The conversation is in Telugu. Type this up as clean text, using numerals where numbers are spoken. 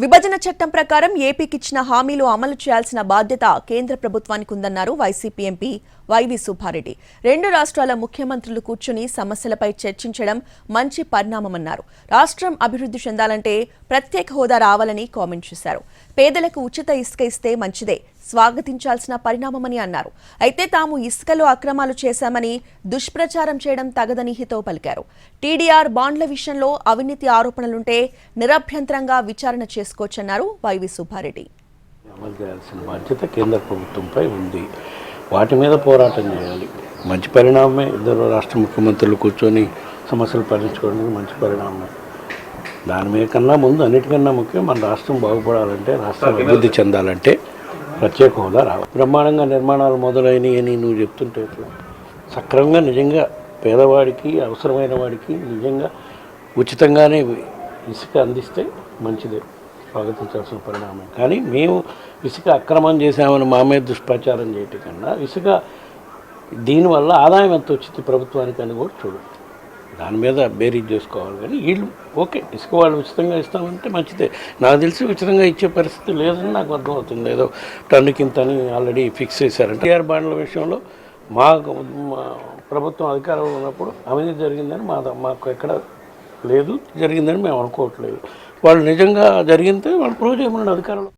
విభజన చట్టం ప్రకారం ఏపీకి ఇచ్చిన హామీలు అమలు చేయాల్సిన బాధ్యత కేంద్ర ప్రభుత్వానికి ఉందన్నారు వైసీపీ ఎంపీ వైవి సుబ్బారెడ్డి. రెండు రాష్ట్రాల ముఖ్యమంత్రులు కూర్చుని సమస్యలపై చర్చించడం మంచి పరిణామమన్నారు. రాష్ట్రం అభివృద్ధి చెందాలంటే ప్రత్యేక హోదా రావాలని కామెంట్ చేశారు. పేదలకు ఉచిత ఇసుక ఇస్తే మంచిదే, స్వాగతించాల్సిన పరిణామమని అన్నారు. అయితే తాము ఇసుకలో అక్రమాలు చేశామని దుష్ప్రచారం చేయడం తగదని హితవు పలికారు. టీడీఆర్ బాండ్ల విషయంలో అవినీతి ఆరోపణలుంటే నిరభ్యంతరంగా విచారణ చేసుకోవచ్చన్నారు వైవి సుబ్బారెడ్డి. అమలు చేయాల్సిన బాధ్యత కేంద్ర ప్రభుత్వంపై ఉంది. వాటి మీద పోరాటం చేయాలి. మంచి పరిణామమే. ఇద్దరు రాష్ట్ర ముఖ్యమంత్రులు కూర్చొని సమస్యలు పరిష్కరించుకోవడానికి మంచి పరిణామమే. దాని మీద కన్నా ముందు అన్నిటికన్నా ముఖ్యం మన రాష్ట్రం బాగుపడాలంటే, రాష్ట్రం అభివృద్ధి చెందాలంటే ప్రత్యేక హోదా రావాలి. బ్రహ్మాండంగా నిర్మాణాలు మొదలైనవి అని నువ్వు చెప్తుంటే సక్రమంగా నిజంగా పేదవాడికి, అవసరమైన వాడికి నిజంగా ఉచితంగానే ఇసుక అందిస్తే మంచిదే, స్వాగతించాల్సిన పరిణామం. కానీ మేము ఇసుక అక్రమం చేసామని మా మీద దుష్ప్రచారం చేయటం కన్నా ఇసుక దీనివల్ల ఆదాయం ఎంత వచ్చింది ప్రభుత్వానికి అని కూడా చూడండి. దాని మీద బేరీజ్ చేసుకోవాలి. కానీ వీళ్ళు ఓకే, ఇసుక వాళ్ళు ఉచితంగా ఇస్తామంటే మంచిదే. నాకు తెలిసి ఉచితంగా ఇచ్చే పరిస్థితి లేదని నాకు అర్థమవుతుంది. ఏదో టన్నుకింతని ఆల్రెడీ ఫిక్స్ చేశారంటే. టీఆర్ బాండ్ల విషయంలో మా ప్రభుత్వం అధికారంలో ఉన్నప్పుడు అవినీతి జరిగిందని మాకు ఎక్కడ లేదు, జరిగిందని మేము అనుకోవట్లేదు. వాళ్ళు నిజంగా జరిగితే వాళ్ళు ప్రూవ్ చేయమని అధికారంలో